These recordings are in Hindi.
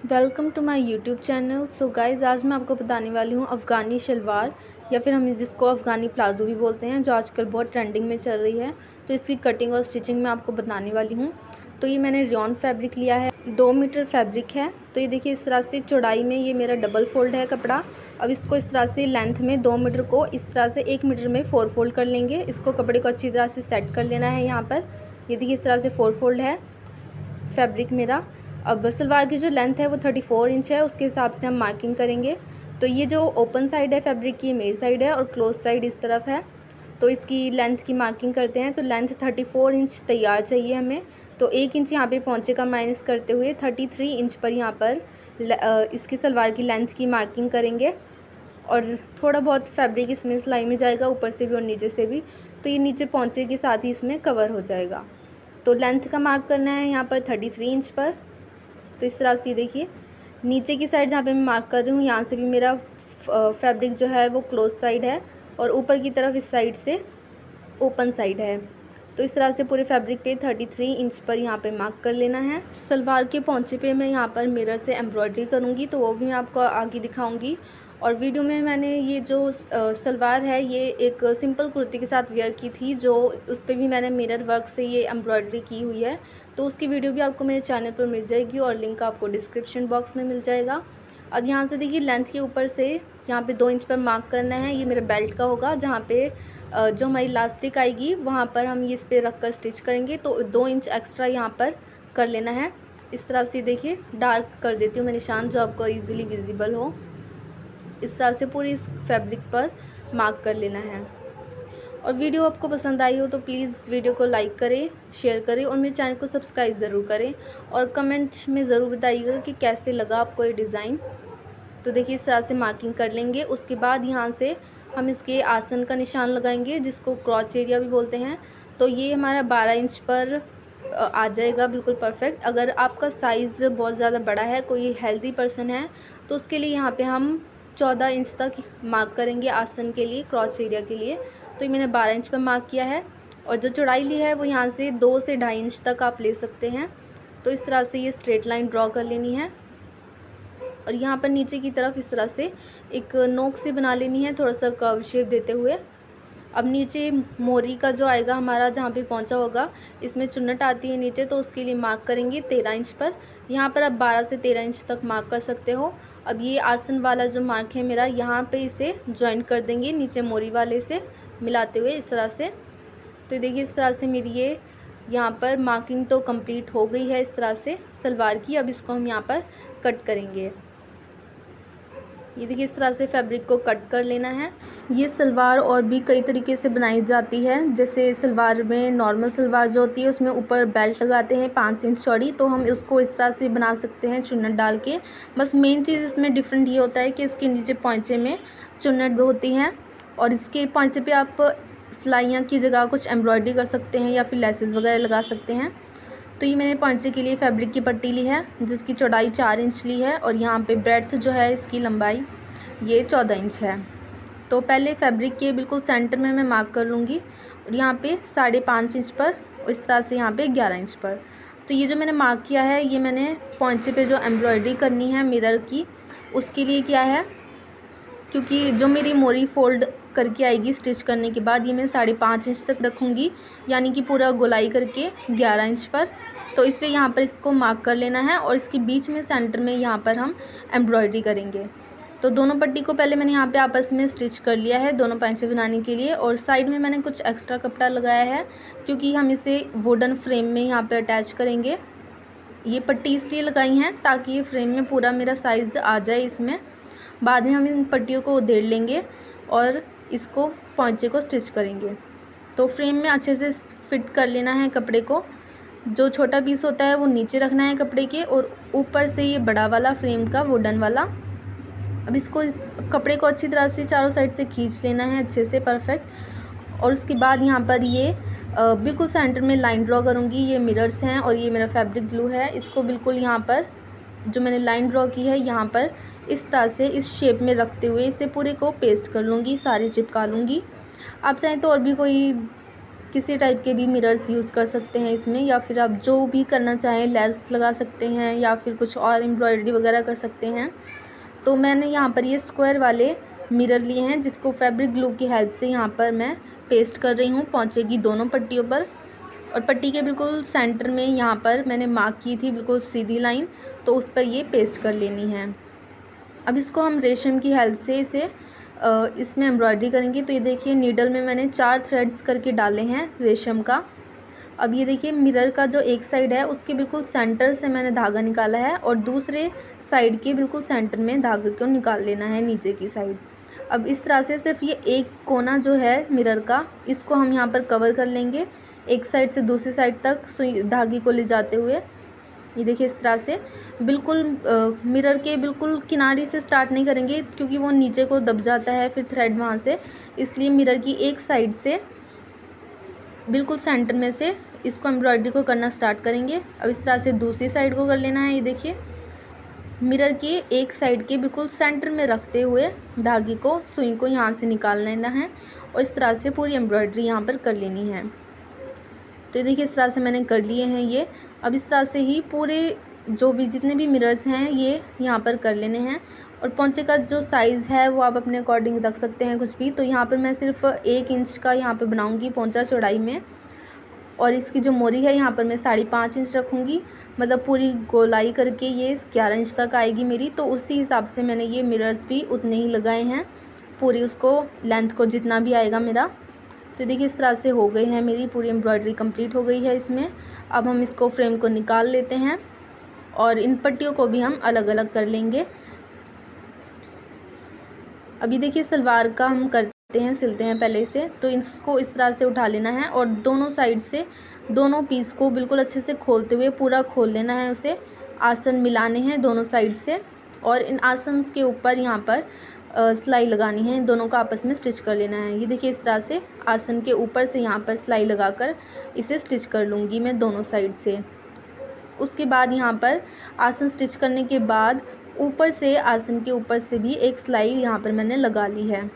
Welcome to my YouTube channel. So guys, आज मैं आपको बताने वाली हूँ अफ़गानी शलवार या फिर हम जिसको अफ़गानी प्लाज़ो भी बोलते हैं, जो आजकल बहुत ट्रेंडिंग में चल रही है। तो इसकी कटिंग और स्टिचिंग मैं आपको बताने वाली हूँ। तो ये मैंने रेयॉन फैब्रिक लिया है, 2 मीटर फैब्रिक है। तो ये देखिए, इस तरह से चौड़ाई में ये मेरा डबल फोल्ड है कपड़ा। अब इसको इस तरह से लेंथ में 2 मीटर को इस तरह से 1 मीटर में 4 फोल्ड कर लेंगे। इसको कपड़े को अच्छी तरह से सेट कर लेना है। यहाँ पर ये देखिए, इस तरह से 4 फोल्ड है फैब्रिक मेरा। अब सलवार की जो लेंथ है वो 34 इंच है, उसके हिसाब से हम मार्किंग करेंगे। तो ये जो ओपन साइड है फैब्रिक की, मेरी साइड है और क्लोज साइड इस तरफ है। तो इसकी लेंथ की मार्किंग करते हैं। तो लेंथ 34 इंच तैयार चाहिए हमें। तो 1 इंच यहाँ पे पहुँचे का माइनस करते हुए 33 इंच पर यहाँ पर इसकी सलवार की लेंथ की मार्किंग करेंगे। और थोड़ा बहुत फैब्रिक इसमें सिलाई में जाएगा, ऊपर से भी और नीचे से भी। तो ये नीचे पहुँचे के साथ ही इसमें कवर हो जाएगा। तो लेंथ का मार्क करना है यहाँ पर 33 इंच पर। तो इस तरह से देखिए, नीचे की साइड जहाँ पे मैं मार्क कर रही हूँ, यहाँ से भी मेरा फैब्रिक जो है वो क्लोज साइड है और ऊपर की तरफ इस साइड से ओपन साइड है। तो इस तरह से पूरे फैब्रिक पे 33 इंच पर यहाँ पे मार्क कर लेना है। सलवार के पहुँचे पे मैं यहाँ पर मिरर से एम्ब्रॉयडरी करूँगी, तो वो भी मैं आपको आगे दिखाऊँगी। और वीडियो में मैंने ये जो सलवार है, ये एक सिंपल कुर्ती के साथ वेयर की थी, जो उस पर भी मैंने मिरर वर्क से ये एम्ब्रॉयडरी की हुई है। तो उसकी वीडियो भी आपको मेरे चैनल पर मिल जाएगी और लिंक आपको डिस्क्रिप्शन बॉक्स में मिल जाएगा। अब यहाँ से देखिए, लेंथ के ऊपर से यहाँ पे 2 इंच पर मार्क करना है। ये मेरे बेल्ट का होगा, जहाँ पे जो हमारी इलास्टिक आएगी वहाँ पर हम ये इस पर रख कर स्टिच करेंगे। तो 2 इंच एक्स्ट्रा यहाँ पर कर लेना है। इस तरह से देखिए, डार्क कर देती हूँ मैं निशान, जो आपको ईजिली विजिबल हो। इस तरह से पूरी इस फैब्रिक पर मार्क कर लेना है। और वीडियो आपको पसंद आई हो तो प्लीज़ वीडियो को लाइक करें, शेयर करें और मेरे चैनल को सब्सक्राइब ज़रूर करें। और कमेंट में ज़रूर बताइएगा कि कैसे लगा आपको ये डिज़ाइन। तो देखिए, इस तरह से मार्किंग कर लेंगे। उसके बाद यहाँ से हम इसके आसन का निशान लगाएंगे, जिसको क्रॉच एरिया भी बोलते हैं। तो ये हमारा 12 इंच पर आ जाएगा, बिल्कुल परफेक्ट। अगर आपका साइज़ बहुत ज़्यादा बड़ा है, कोई हेल्दी पर्सन है, तो उसके लिए यहाँ पे हम 14 इंच तक मार्क करेंगे आसन के लिए, क्रॉच एरिया के लिए। तो ये मैंने 12 इंच पर मार्क किया है। और जो चौड़ाई ली है वो यहाँ से 2 से 2.5 इंच तक आप ले सकते हैं। तो इस तरह से ये स्ट्रेट लाइन ड्रॉ कर लेनी है। और यहाँ पर नीचे की तरफ इस तरह से एक नोक से बना लेनी है, थोड़ा सा कर्व शेप देते हुए। अब नीचे मोरी का जो आएगा हमारा, जहाँ पे पहुँचा होगा, इसमें चुन्नट आती है नीचे, तो उसके लिए मार्क करेंगे 13 इंच पर। यहाँ पर आप 12 से 13 इंच तक मार्क कर सकते हो। अब ये आसन वाला जो मार्क है मेरा, यहाँ पे इसे ज्वाइन कर देंगे नीचे मोरी वाले से मिलाते हुए, इस तरह से। तो देखिए, इस तरह से मेरी ये यहाँ पर मार्किंग तो कंप्लीट हो गई है इस तरह से सलवार की। अब इसको हम यहाँ पर कट करेंगे। ये देखिए, इस तरह से फैब्रिक को कट कर लेना है। ये सलवार और भी कई तरीके से बनाई जाती है। जैसे सलवार में नॉर्मल सलवार जो होती है, उसमें ऊपर बेल्ट लगाते हैं 5 इंच चौड़ी, तो हम उसको इस तरह से बना सकते हैं चुन्नट डाल के। बस मेन चीज़ इसमें डिफरेंट ये होता है कि इसके नीचे पॉइंचे में चुन्नट होती हैं और इसके पॉइंचे पे आप सिलाइयाँ की जगह कुछ एम्ब्रॉयडरी कर सकते हैं या फिर लेसेस वगैरह लगा सकते हैं। तो ये मैंने पॉइंचे के लिए फैब्रिक की पट्टी ली है, जिसकी चौड़ाई 4 इंच ली है और यहाँ पे ब्रेड्थ जो है इसकी लंबाई ये 14 इंच है। तो पहले फैब्रिक के बिल्कुल सेंटर में मैं मार्क कर लूँगी और यहाँ पे 5.5 इंच पर, इस तरह से यहाँ पे 11 इंच पर। तो ये जो मैंने मार्क किया है, ये मैंने पॉइंचे पे जो एम्ब्रॉयडरी करनी है मिरर की, उसके लिए किया है। क्योंकि जो मेरी मोरी फोल्ड करके आएगी स्टिच करने के बाद, ये मैं 5.5 इंच तक रखूँगी, यानी कि पूरा गोलाई करके 11 इंच पर। तो इसलिए यहाँ पर इसको मार्क कर लेना है और इसके बीच में सेंटर में यहाँ पर हम एम्ब्रॉयडरी करेंगे। तो दोनों पट्टी को पहले मैंने यहाँ पे आपस में स्टिच कर लिया है दोनों पैंचे बनाने के लिए। और साइड में मैंने कुछ एक्स्ट्रा कपड़ा लगाया है, क्योंकि हम इसे वुडन फ्रेम में यहाँ पे अटैच करेंगे। ये पट्टी इसलिए लगाई हैं ताकि ये फ्रेम में पूरा मेरा साइज़ आ जाए इसमें। बाद में हम इन पट्टियों को उधेड़ लेंगे और इसको पॉंचे को स्टिच करेंगे। तो फ्रेम में अच्छे से फिट कर लेना है कपड़े को। जो छोटा पीस होता है वो नीचे रखना है कपड़े के, और ऊपर से ये बड़ा वाला फ्रेम का वुडन वाला। अब इसको कपड़े को अच्छी तरह से चारों साइड से खींच लेना है अच्छे से परफेक्ट। और उसके बाद यहाँ पर ये बिल्कुल सेंटर में लाइन ड्रॉ करूँगी। ये मिरर्स हैं और ये मेरा फैब्रिक ग्लू है। इसको बिल्कुल यहाँ पर जो मैंने लाइन ड्रॉ की है, यहाँ पर इस तरह से इस शेप में रखते हुए इसे पूरे को पेस्ट कर लूँगी, सारी चिपका लूँगी। आप चाहें तो और भी कोई किसी टाइप के भी मिरर्स यूज़ कर सकते हैं इसमें, या फिर आप जो भी करना चाहें लेस लगा सकते हैं या फिर कुछ और एम्ब्रॉयडरी वगैरह कर सकते हैं। तो मैंने यहाँ पर ये स्क्वायर वाले मिरर लिए हैं जिसको फैब्रिक ग्लू की हेल्प से यहाँ पर मैं पेस्ट कर रही हूँ पोंचे की दोनों पट्टियों पर। और पट्टी के बिल्कुल सेंटर में यहाँ पर मैंने मार्क की थी बिल्कुल सीधी लाइन, तो उस पर ये पेस्ट कर लेनी है। अब इसको हम रेशम की हेल्प से इसमें एम्ब्रॉयडरी करेंगे। तो ये देखिए नीडल में मैंने 4 थ्रेड्स करके डाले हैं रेशम का। अब ये देखिए मिरर का जो एक साइड है उसके बिल्कुल सेंटर से मैंने धागा निकाला है और दूसरे साइड के बिल्कुल सेंटर में धागे को निकाल लेना है नीचे की साइड। अब इस तरह से सिर्फ ये एक कोना जो है मिरर का, इसको हम यहाँ पर कवर कर लेंगे एक साइड से दूसरी साइड तक सुई धागे को ले जाते हुए। ये देखिए इस तरह से बिल्कुल मिरर के बिल्कुल किनारे से स्टार्ट नहीं करेंगे क्योंकि वो नीचे को दब जाता है फिर थ्रेड वहाँ से, इसलिए मिरर की एक साइड से बिल्कुल सेंटर में से इसको एम्ब्रॉयडरी को करना स्टार्ट करेंगे। अब इस तरह से दूसरी साइड को कर लेना है। ये देखिए मिरर के एक साइड के बिल्कुल सेंटर में रखते हुए धागे को सुई को यहाँ से निकाल लेना है और इस तरह से पूरी एम्ब्रॉयडरी यहाँ पर कर लेनी है। तो ये देखिए इस तरह से मैंने कर लिए हैं ये। अब इस तरह से ही पूरे जो भी जितने भी मिरर्स हैं ये यहाँ पर कर लेने हैं। और पोंचे का जो साइज़ है वो आप अपने अकॉर्डिंग रख सकते हैं कुछ भी। तो यहाँ पर मैं सिर्फ 1 इंच का यहाँ पर बनाऊँगी पोंचा चौड़ाई में, और इसकी जो मोरी है यहाँ पर मैं 5.5 इंच रखूँगी, मतलब पूरी गोलाई करके ये 11 इंच तक आएगी मेरी। तो उसी हिसाब से मैंने ये मिरर्स भी उतने ही लगाए हैं, पूरी उसको लेंथ को जितना भी आएगा मेरा। तो देखिए इस तरह से हो गई है मेरी पूरी एम्ब्रॉयडरी कंप्लीट हो गई है इसमें। अब हम इसको फ्रेम को निकाल लेते हैं और इन पट्टियों को भी हम अलग अलग कर लेंगे। अभी देखिए सलवार का हम करते हैं, सिलते हैं पहले से। तो इसको इस तरह से उठा लेना है और दोनों साइड से दोनों पीस को बिल्कुल अच्छे से खोलते हुए पूरा खोल लेना है, उसे आसन मिलाने हैं दोनों साइड से। और इन आसन के ऊपर यहाँ पर सिलाई लगानी है, इन दोनों को आपस में स्टिच कर लेना है। ये देखिए इस तरह से आसन के ऊपर से यहाँ पर सिलाई लगाकर इसे स्टिच कर लूँगी मैं दोनों साइड से। उसके बाद यहाँ पर आसन स्टिच करने के बाद ऊपर से आसन के ऊपर से भी एक सिलाई यहाँ पर मैंने लगा ली है।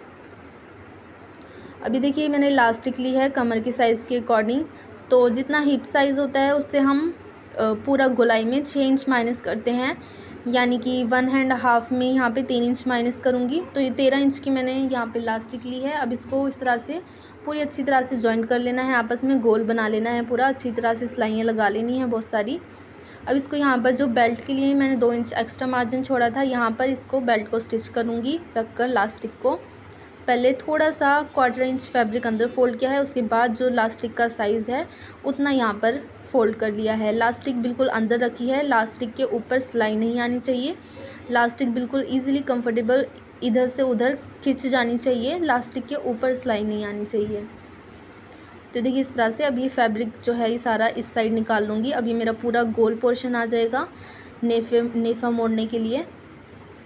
अभी देखिए मैंने इलास्टिक ली है कमर की साइज़ के अकॉर्डिंग। तो जितना हिप साइज़ होता है उससे हम पूरा गोलाई में 6 इंच माइनस करते हैं, यानी कि 1.5 में यहाँ पे 3 इंच माइनस करूँगी। तो ये 13 इंच की मैंने यहाँ पे इलास्टिक ली है। अब इसको इस तरह से पूरी अच्छी तरह से जॉइंट कर लेना है, आपस में गोल बना लेना है पूरा, अच्छी तरह से सिलाइयाँ लगा लेनी है बहुत सारी। अब इसको यहाँ पर जो बेल्ट के लिए मैंने 2 इंच एक्स्ट्रा मार्जिन छोड़ा था, यहाँ पर इसको बेल्ट को स्टिच करूँगी रख कर इलास्टिक को। पहले थोड़ा सा 1/4 इंच फैब्रिक अंदर फोल्ड किया है, उसके बाद जो इलास्टिक का साइज़ है उतना यहाँ पर फोल्ड कर लिया है। इलास्टिक बिल्कुल अंदर रखी है, इलास्टिक के ऊपर सिलाई नहीं आनी चाहिए। इलास्टिक बिल्कुल इजीली कंफर्टेबल इधर से उधर खिंच जानी चाहिए, इलास्टिक के ऊपर सिलाई नहीं आनी चाहिए। तो देखिए इस तरह से अब ये फैब्रिक जो है ये सारा इस साइड निकाल लूँगी। अब ये मेरा पूरा गोल पोर्शन आ जाएगा नेफा मोड़ने के लिए।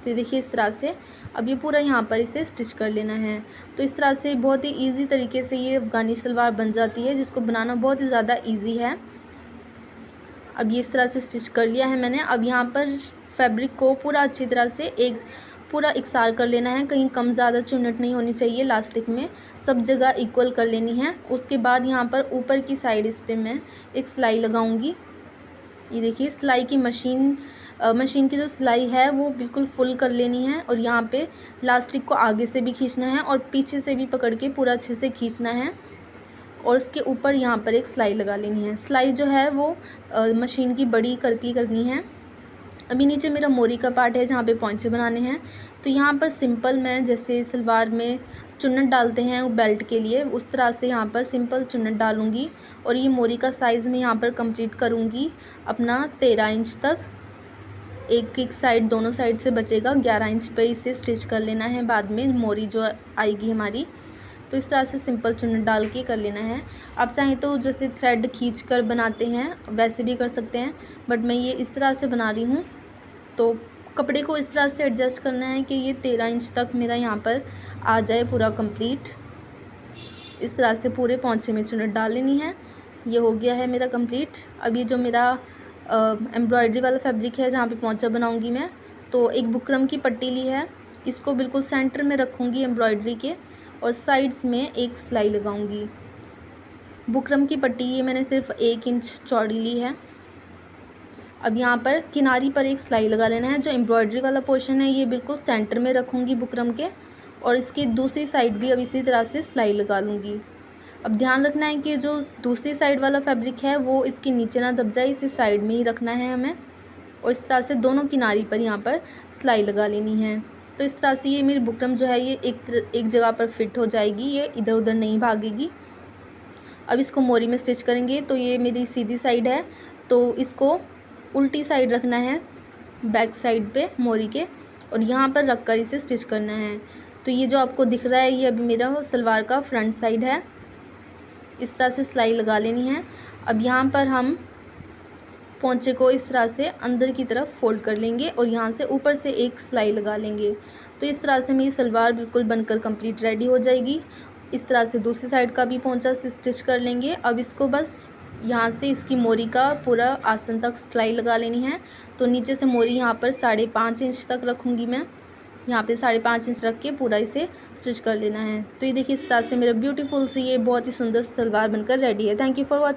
तो देखिए इस तरह से अब ये पूरा यहाँ पर इसे स्टिच कर लेना है। तो इस तरह से बहुत ही इजी तरीके से ये अफ़गानी सलवार बन जाती है, जिसको बनाना बहुत ही ज़्यादा इजी है। अब ये इस तरह से स्टिच कर लिया है मैंने। अब यहाँ पर फैब्रिक को पूरा अच्छी तरह से पूरा इकसार कर लेना है, कहीं कम ज़्यादा चुन्नट नहीं होनी चाहिए इलास्टिक में, सब जगह इक्वल कर लेनी है। उसके बाद यहाँ पर ऊपर की साइड इस पर मैं एक सिलाई लगाऊंगी। ये देखिए सिलाई की मशीन की जो सिलाई है वो बिल्कुल फुल कर लेनी है और यहाँ पे इलास्टिक को आगे से भी खींचना है और पीछे से भी पकड़ के पूरा अच्छे से खींचना है और उसके ऊपर यहाँ पर एक सिलाई लगा लेनी है। सिलाई जो है वो मशीन की बड़ी करके करनी है। अभी नीचे मेरा मोरी का पार्ट है जहाँ पे पॉइंचे बनाने हैं। तो यहाँ पर सिंपल मैं जैसे सलवार में चुन्नट डालते हैं वो बेल्ट के लिए, उस तरह से यहाँ पर सिंपल चुन्नट डालूँगी और ये मोरी का साइज़ मैं यहाँ पर कंप्लीट करूँगी अपना 13 इंच तक। एक साइड दोनों साइड से बचेगा, 11 इंच पे इसे स्टिच कर लेना है बाद में मोरी जो आएगी हमारी। तो इस तरह से सिंपल चुन्नट डाल के कर लेना है। आप चाहें तो जैसे थ्रेड खींच कर बनाते हैं वैसे भी कर सकते हैं, बट मैं ये इस तरह से बना रही हूँ। तो कपड़े को इस तरह से एडजस्ट करना है कि ये 13 इंच तक मेरा यहाँ पर आ जाए पूरा कंप्लीट। इस तरह से पूरे पौंचे में चुन्नट डाल लेनी है। ये हो गया है मेरा कंप्लीट। अब ये जो मेरा एम्ब्रॉयडरी वाला फैब्रिक है जहाँ पे पौंचा बनाऊँगी मैं, तो एक बुकरम की पट्टी ली है, इसको बिल्कुल सेंटर में रखूँगी एम्ब्रॉयडरी के और साइड्स में एक सिलाई लगाऊँगी। बुकरम की पट्टी ये मैंने सिर्फ 1 इंच चौड़ी ली है। अब यहाँ पर किनारी पर एक सिलाई लगा लेना है। जो एम्ब्रॉयडरी वाला पोर्शन है ये बिल्कुल सेंटर में रखूँगी बुकरम के, और इसकी दूसरी साइड भी अब इसी तरह से सिलाई लगा लूँगी। अब ध्यान रखना है कि जो दूसरी साइड वाला फैब्रिक है वो इसके नीचे ना दब जाए, इसे साइड में ही रखना है हमें, और इस तरह से दोनों किनारी पर यहाँ पर सिलाई लगा लेनी है। तो इस तरह से ये मेरी बुकरम जो है ये एक जगह पर फिट हो जाएगी, ये इधर उधर नहीं भागेगी। अब इसको मोरी में स्टिच करेंगे। तो ये मेरी सीधी साइड है, तो इसको उल्टी साइड रखना है बैक साइड पे मोरी के, और यहाँ पर रख कर इसे स्टिच करना है। तो ये जो आपको दिख रहा है ये अभी मेरा सलवार का फ्रंट साइड है। इस तरह से सिलाई लगा लेनी है। अब यहाँ पर हम पोंचे को इस तरह से अंदर की तरफ फोल्ड कर लेंगे और यहाँ से ऊपर से एक सिलाई लगा लेंगे। तो इस तरह से मेरी सलवार बिल्कुल बनकर कंप्लीट रेडी हो जाएगी। इस तरह से दूसरी साइड का भी पोंचा से स्टिच कर लेंगे। अब इसको बस यहाँ से इसकी मोरी का पूरा आसन तक सिलाई लगा लेनी है। तो नीचे से मोरी यहाँ पर 5.5 इंच तक रखूँगी मैं, यहाँ पे 5.5 इंच रख के पूरा इसे स्टिच कर लेना है। तो ये देखिए इस तरह से मेरा ब्यूटीफुल सी ये बहुत ही सुंदर सलवार बनकर रेडी है। Thank you for watching.